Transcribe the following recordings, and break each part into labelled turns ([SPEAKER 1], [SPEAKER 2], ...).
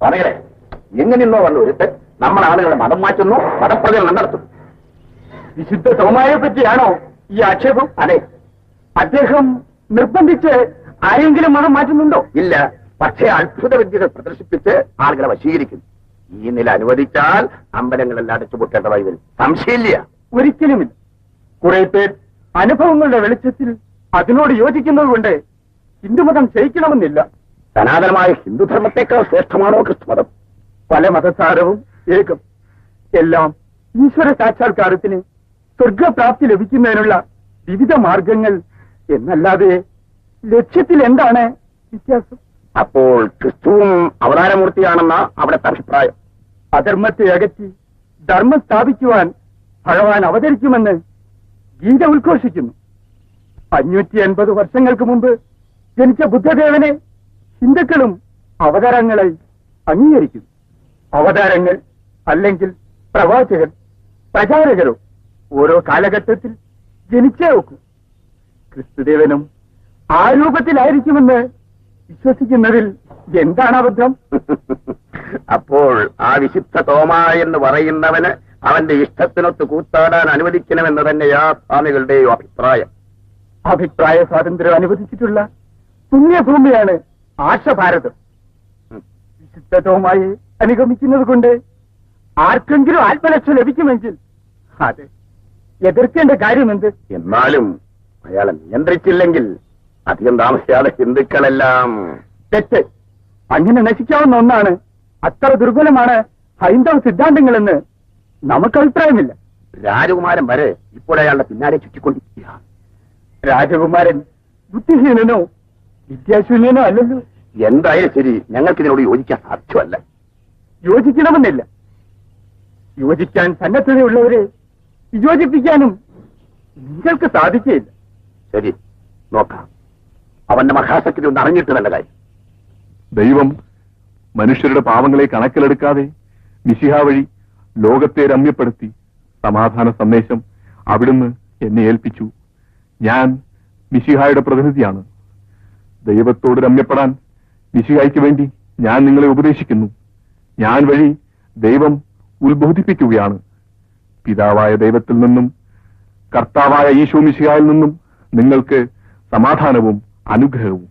[SPEAKER 1] പറയട്ടെ, എങ്ങനെയെന്നോ വന്ന ഒരുത്തൻ നമ്മുടെ ആളുകളെ മതം മാറ്റുന്നു, മതപ്രചരണം നടത്തുന്നു. വിശുദ്ധ തോമായെ പറ്റിയാണോ ഈ ആക്ഷേപം? അതെ. അദ്ദേഹം നിർബന്ധിച്ച് ആരെങ്കിലും മതം മാറ്റുന്നുണ്ടോ? ഇല്ല. പക്ഷേ അത്ഭുത വിദ്യകൾ പ്രദർശിപ്പിച്ച് ആളുകളെ വശീകരിക്കുന്നു. ഈ നില അനുവദിച്ചാൽ അമ്പലങ്ങളെല്ലാം അടച്ചുപൂട്ടേണ്ടതായി വരും. സംശയമില്ല. ഒരിക്കലുമില്ല. കുറെ പേർ അനുഭവങ്ങളുടെ വെളിച്ചത്തിൽ അതിനോട് യോജിക്കുന്നത് കൊണ്ട് ഹിന്ദുമതം ക്ഷയിക്കണമെന്നില്ല. സനാതനമായ ഹിന്ദുധർമ്മത്തെക്കാൾ ശ്രേഷ്ഠമാണോ ക്രിസ്തുമതം? പല മതസാരവും ഏകം. എല്ലാം ഈശ്വര സാക്ഷാത്കാരത്തിന് സ്വർഗപ്രാപ്തി ലഭിക്കുന്നതിനുള്ള വിവിധ മാർഗങ്ങൾ എന്നല്ലാതെ ലക്ഷ്യത്തിൽ എന്താണ് വ്യത്യാസം? അപ്പോൾ ക്രിസ്തുവും അവതാരമൂർത്തിയാണെന്ന അവിടുത്തെ അഭിപ്രായം. അധർമ്മത്തെ അകറ്റി ധർമ്മം സ്ഥാപിക്കുവാൻ ഭഗവാൻ അവതരിക്കുമെന്ന് ഗീത ഉദ്ഘോഷിക്കുന്നു. 550 വർഷങ്ങൾക്ക് മുമ്പ് ജനിച്ച ബുദ്ധദേവനെ ഹിന്ദുക്കളും അവതാരങ്ങളായി അംഗീകരിക്കുന്നു. അവതാരങ്ങൾ അല്ലെങ്കിൽ പ്രവാചകർ, പ്രചാരകരോ ഓരോ കാലഘട്ടത്തിൽ ജനിച്ചേ നോക്കൂ. ക്രിസ്തുദേവനും ആ രൂപത്തിലായിരിക്കുമെന്ന് വിശ്വസിക്കുന്നതിൽ എന്താണ് അബദ്ധം? അപ്പോൾ ആ വിശുദ്ധ തോമാ എന്ന് പറയുന്നവന് അവന്റെ ഇഷ്ടത്തിനൊത്ത് കൂത്താടാൻ അനുവദിക്കണമെന്ന് തന്നെയാ സ്വാമികളുടെയോ അഭിപ്രായം. അഭിപ്രായ സ്വാതന്ത്ര്യം അനുവദിച്ചിട്ടുള്ള പുണ്യഭൂമിയാണ് ആർഷഭാരതം. വിശുദ്ധ തോമായെ അനുഗമിക്കുന്നത് കൊണ്ട് ആർക്കെങ്കിലും ആത്മരക്ഷ ലഭിക്കുമെങ്കിൽ അത് എതിർക്കേണ്ട കാര്യമെന്ത്? എന്നാലും അയാളെ നിയന്ത്രിച്ചില്ലെങ്കിൽ അധികം താമസിയാതെ ഹിന്ദുക്കളെല്ലാം തെറ്റ്. അങ്ങനെ നശിക്കാവുന്ന ഒന്നാണ്. അത്ര ദുർബലമാണ് ഹൈന്ദവ സിദ്ധാന്തങ്ങളെന്ന് നമുക്ക് അഭിപ്രായമില്ല. രാജകുമാരൻ വരെ ഇപ്പോൾ അയാളുടെ പിന്നാലെ ചുറ്റിക്കൊണ്ടിരിക്കുക. രാജകുമാരൻ ബുദ്ധിഹീനനോ വിദ്യാശൂന്യനോ അല്ലല്ലോ. എന്തായാലും ശരി, ഞങ്ങൾക്കിതിനോട് യോജിക്കാൻ സാധ്യമല്ല. യോജിക്കണമെന്നില്ല. യോജിക്കാൻ സന്നദ്ധതയുള്ളവരെ വിയോജിപ്പിക്കാനും നിങ്ങൾക്ക് സാധിക്കുകയില്ല. ശരി, നോക്കാം. അവന്റെ മഹാശക്തി ഒന്ന് അറിഞ്ഞിട്ട് നല്ല കാര്യം.
[SPEAKER 2] ദൈവം മനുഷ്യരുടെ പാവങ്ങളെ കണക്കിലെടുക്കാതെ മിശിഹ വഴി ലോകത്തെ രമ്യപ്പെടുത്തി സമാധാന സന്ദേശം അവിടുന്ന് എന്നെ ഏൽപ്പിച്ചു. ഞാൻ മിശിഹായുടെ പ്രതിനിധിയാണ്. ദൈവത്തോട് രമ്യപ്പെടാൻ മിശിഹായ്ക്ക് വേണ്ടി ഞാൻ നിങ്ങളെ ഉപദേശിക്കുന്നു. ഞാൻ വഴി ദൈവം ഉത്ബോധിപ്പിക്കുകയാണ്. പിതാവായ ദൈവത്തിൽ നിന്നും കർത്താവായ ഈശോ മിശിഹായിൽ നിന്നും നിങ്ങൾക്ക് സമാധാനവും അനുഗ്രഹവും.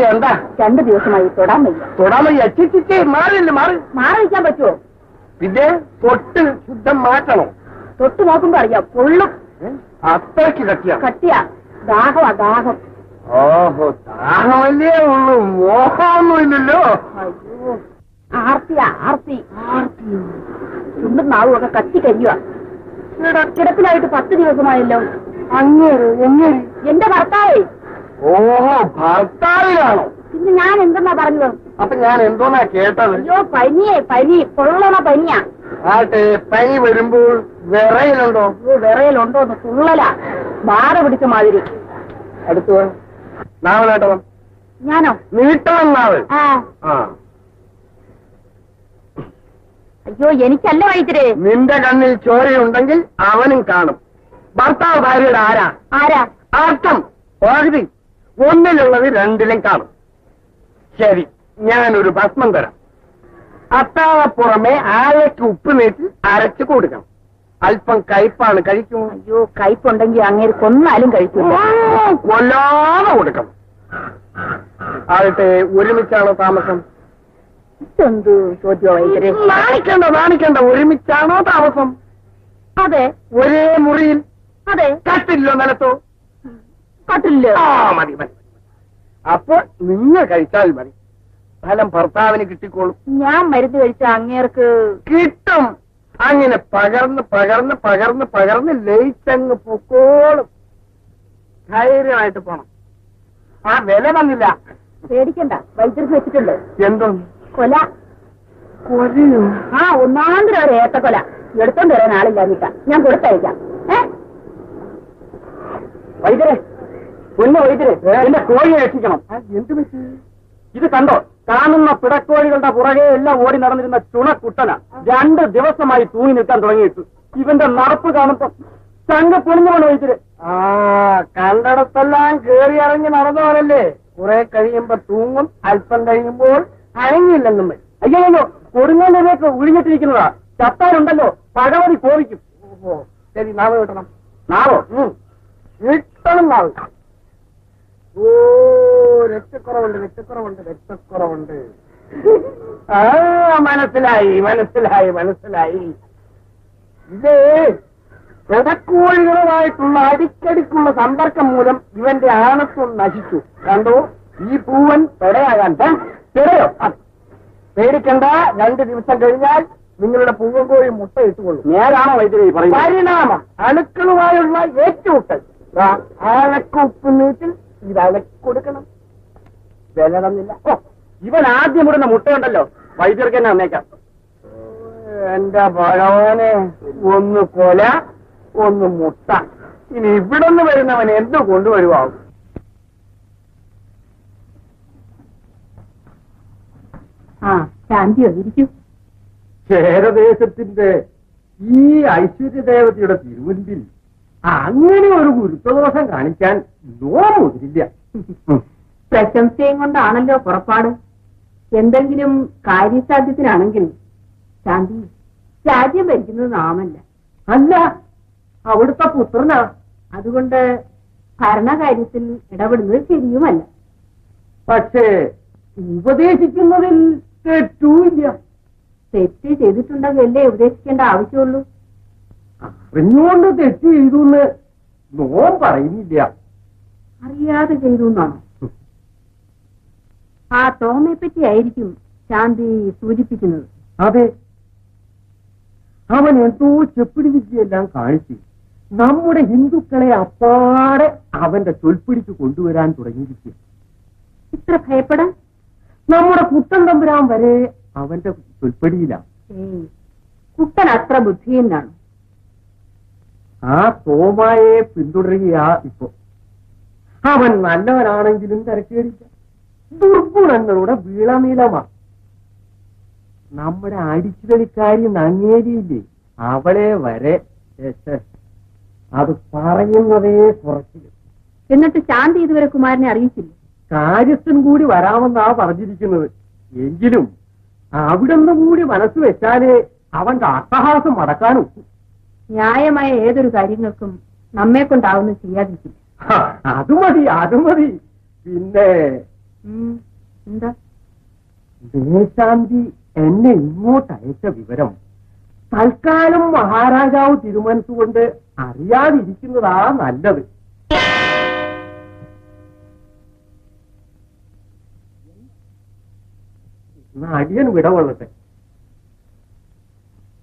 [SPEAKER 3] എന്താ 2 ദിവസമായി തൊടാൻ വയ്യ. മാറിയിരിക്കാൻ പറ്റുമോ?
[SPEAKER 1] പിന്നെ തൊട്ട് ശുദ്ധം മാറ്റണോ?
[SPEAKER 3] തൊട്ട് നോക്കുമ്പോ അറിയാം, പൊള്ളും.
[SPEAKER 1] അത്രയ്ക്ക്
[SPEAKER 3] കട്ടിയാ. ദാഹം.
[SPEAKER 1] ഓഹോ, ദാഹമല്ലേ ഉള്ളൂ, മോഹമൊന്നുമില്ലല്ലോ.
[SPEAKER 3] അയ്യോ, ആർത്തി. ചുണ്ടും നാവും ഒക്കെ കത്തി കരിയുക. കിടപ്പിലായിട്ട് 10 ദിവസമായല്ലോ.
[SPEAKER 1] അങ്ങേര്
[SPEAKER 3] എന്റെ ഭർത്താവേ.
[SPEAKER 1] ഓഹോ, ഭർത്താവിലാണോ?
[SPEAKER 3] പിന്നെ ഞാൻ എന്തെന്നാ പറഞ്ഞത്?
[SPEAKER 1] അപ്പൊ ഞാൻ എന്തോന്നാ കേട്ടത്?
[SPEAKER 3] അയ്യോ, പനി പൊള്ളണ പനിയാ.
[SPEAKER 1] ആട്ടെ, പനി വരുമ്പോൾ വിറയലുണ്ടോ?
[SPEAKER 3] വിറയലുണ്ടോന്ന് തുള്ളല, ബാധ പിടിച്ച മാതിരി.
[SPEAKER 1] അടുത്തു നാവനാട്ടണം.
[SPEAKER 3] ഞാനോ?
[SPEAKER 1] നീട്ടണം നാവ്.
[SPEAKER 3] അയ്യോ, എനിക്കല്ല വൈദ്യരെ.
[SPEAKER 1] നിന്റെ കണ്ണിൽ ചോരയുണ്ടെങ്കിൽ അവനും കാണും. ഭർത്താവ് ഭാര്യയുടെ ആരാ? അർത്ഥം പകുതി. ഒന്നിലുള്ളത് 2ലും കാണും. ശരി, ഞാനൊരു ഭസ്മം തരാം. അത്താഴ പുറമെ ആഴയ്ക്ക് ഉപ്പ് നീട്ടി അരച്ചു കൊടുക്കണം. അല്പം കയ്പാണ്, കഴിക്കും.
[SPEAKER 3] അയ്യോ, കയ്പുണ്ടെങ്കിൽ അങ്ങേര് കൊന്നാലും കഴിക്കും.
[SPEAKER 1] കൊല്ലാതെ കൊടുക്കണം. ആകട്ടെ, ഒരുമിച്ചാണോ താമസം?
[SPEAKER 3] എന്ത് ചോദ്യോ വൈദ്യരെ?
[SPEAKER 1] നാണിക്കണ്ട. ഒരുമിച്ചാണോ താമസം?
[SPEAKER 3] അതെ.
[SPEAKER 1] ഒരേ മുറിയിൽ?
[SPEAKER 3] അതെ.
[SPEAKER 1] കട്ടില്ലോ നിലത്തോ?
[SPEAKER 3] കട്ടില്ലോ.
[SPEAKER 1] മതി. അപ്പോൾ നിങ്ങൾ കഴിച്ചാൽ മതി. ഫലം ഭർത്താവിന് കിട്ടിക്കോളും.
[SPEAKER 3] ഞാൻ മരുന്ന് കഴിച്ച അങ്ങേർക്ക്
[SPEAKER 1] കിട്ടും. അങ്ങനെ പകർന്ന് ലയിച്ചങ്ങ് പൊക്കോളും. ധൈര്യമായിട്ട് പോണം. ആ വില വന്നില്ല.
[SPEAKER 3] പേടിക്കണ്ട, വൈദ്യർക്ക് വെച്ചിട്ടുണ്ട്.
[SPEAKER 1] എന്തോ
[SPEAKER 3] കൊല?
[SPEAKER 1] കൊലയോ?
[SPEAKER 3] ഒന്നാന്തരം ഒരു ഏത്തക്കൊല എടുത്തോണ്ട് വരാൻ ആളില്ലാഞ്ഞിട്ട. ഞാൻ കൊടുത്തയക്കാം.
[SPEAKER 1] വൈദ്യരെ, എന്റെ കോഴിയെ രക്ഷിക്കണം. എന്ത് പറ്റി? ഇത് കണ്ടോ? കാണുന്ന പിടക്കോഴികളുടെ പുറകെ എല്ലാം ഓടി നടന്നിരുന്ന ചുണക്കുട്ടന 2 ദിവസമായി തൂങ്ങി നിൽക്കാൻ തുടങ്ങിയിട്ട് ഇവന്റെ നടപ്പ് കാണുമ്പോ ചങ്ക പൊളിഞ്ഞു പോലെ വഹിച്ചിട്ട് കണ്ടടത്തെല്ലാം കേറി ഇറങ്ങി നടന്നവരല്ലേ കുറെ കഴിയുമ്പോ തൂങ്ങും, അല്പം കഴിയുമ്പോൾ അനങ്ങിയില്ലെന്നും. അയ്യോ കൊടുങ്ങാനിലേക്ക് ഒഴിഞ്ഞിട്ടിരിക്കുന്നതാ. ചത്താരുണ്ടല്ലോ ഭഗവതി കോപിക്കും. ഓഹോ ശരി, നാവ് കിട്ടണം. നാവോ കിട്ടണം നാവ്. ഓ രക്തക്കുറവുണ്ട്. ആ മനസ്സിലായി. ഇത് പിടക്കോഴികളുമായിട്ടുള്ള അടിക്കടിക്കുള്ള സമ്പർക്കം മൂലം ഇവന്റെ ആണത്വം നശിച്ചു. കണ്ടോ, ഈ പൂവൻ പെടയാകാൻ പെടയോ? പേടിക്കണ്ട, 2 ദിവസം കഴിഞ്ഞാൽ നിങ്ങളുടെ പൂവൻ കോഴി മുട്ട ഇട്ടുകൊള്ളും. നേരാണോ വൈദ്യുതി പറയുന്നത്? പരിണാമം, അണുക്കളുമായുള്ള ഏറ്റുമുട്ടൽ. അണക്കുപ്പ് നീട്ടിൽ ഇത് അലക്കൊടുക്കണം. വില തന്നില്ല. ഓ, ഇവൻ ആദ്യം ഇടുന്ന മുട്ടയുണ്ടല്ലോ, വൈദ്യർക്ക് തന്നെ വന്നേക്കാം. എന്റെ ഭഗവാനെ, ഒന്ന് കൊല, ഒന്ന് മുട്ട. ഇനി ഇവിടുന്ന് വരുന്നവൻ എന്ത് കൊണ്ടുവരുവാകും?
[SPEAKER 3] ശാന്തിയോ ഇരിക്കൂ.
[SPEAKER 1] ക്ഷേരദേശത്തിന്റെ ഈ ഐശ്വര്യദേവതയുടെ തിരുമുൻപിൽ അങ്ങനെ ഒരു ഗുരുത്വദോഷം കാണിക്കാൻ നോമുതിരില്ല.
[SPEAKER 3] പ്രശംസയും കൊണ്ടാണല്ലോ പുറപ്പാട്. എന്തെങ്കിലും കാര്യസാധ്യത്തിനാണെങ്കിൽ ശാന്തി രാജ്യം ഭരിക്കുന്നത് നാമല്ല.
[SPEAKER 1] അല്ല, അവിടുത്തെ പുത്രനാ.
[SPEAKER 3] അതുകൊണ്ട് ഭരണകാര്യത്തിൽ ഇടപെടുന്നത് ശരിയുമല്ല.
[SPEAKER 1] പക്ഷേ ഉപദേശിക്കുന്നതിൽ തെറ്റുമില്ല.
[SPEAKER 3] തെറ്റ് ചെയ്തിട്ടുണ്ടെങ്കിലല്ലേ ഉപദേശിക്കേണ്ട ആവശ്യമുള്ളൂ.
[SPEAKER 1] അറിഞ്ഞുകൊണ്ട് തെറ്റ് ചെയ്തു എന്ന് നോം പറയുന്നില്ല.
[SPEAKER 3] അറിയാതെ ചെയ്തു എന്നാണോ? ആ തോമയെ പറ്റി ആയിരിക്കും ശാന്തി സൂചിപ്പിക്കുന്നത്.
[SPEAKER 1] അതെ, അവൻ എന്തോ ചെപ്പിടി വിദ്യയെല്ലാം കാണിച്ച് നമ്മുടെ ഹിന്ദുക്കളെ അപ്പാടെ അവന്റെ ചൊൽപ്പിടിക്ക് കൊണ്ടുവരാൻ തുടങ്ങിയിരിക്കുക.
[SPEAKER 3] ഇത്ര ഭയപ്പെടാൻ?
[SPEAKER 1] നമ്മുടെ കുട്ടൻ തമ്പുരാൻ വരെ അവന്റെ ചൊൽപ്പടിയിലാണ്.
[SPEAKER 3] കുട്ടൻ അത്ര ബുദ്ധിയെന്നാണ്.
[SPEAKER 1] ആ തോമായെ പിന്തുടരുകയാ ഇപ്പൊ. അവൻ നല്ലവനാണെങ്കിലും തിരക്കേടില്ല. ദുർഗുണങ്ങളുടെ വീളനീളമാ. നമ്മുടെ അടിച്ചുകളിക്കാരി നങ്ങേരിയില്ലേ, അവളെ വരെ അത് പറയുന്നതേ കുറച്ചില്ല.
[SPEAKER 3] എന്നിട്ട് ശാന്തി ഇതുവരെ കുമാരനെ അറിയിച്ചില്ല.
[SPEAKER 1] കാര്യസ്ഥൻ കൂടി വരാമെന്നാ പറഞ്ഞിരിക്കുന്നത്. എങ്കിലും അവിടുന്ന് കൂടി മനസ്സ് വെച്ചാലേ അവന്റെ അട്ടഹാസം മടക്കാനും.
[SPEAKER 3] ന്യായമായ ഏതൊരു കാര്യങ്ങൾക്കും നമ്മെ കൊണ്ടാവുന്ന ചെയ്യാതിരിക്കില്ല.
[SPEAKER 1] അത് മതി. പിന്നെ
[SPEAKER 3] എന്താ?
[SPEAKER 1] ദേശാന്തി എന്നെ ഇങ്ങോട്ട് അയച്ച വിവരം തൽക്കാലം മഹാരാജാവ് തീരുമാനിച്ചുകൊണ്ട് അറിയാതിരിക്കുന്നതാ നല്ലത്. അടിയൻ വിടകൊള്ളട്ടെ.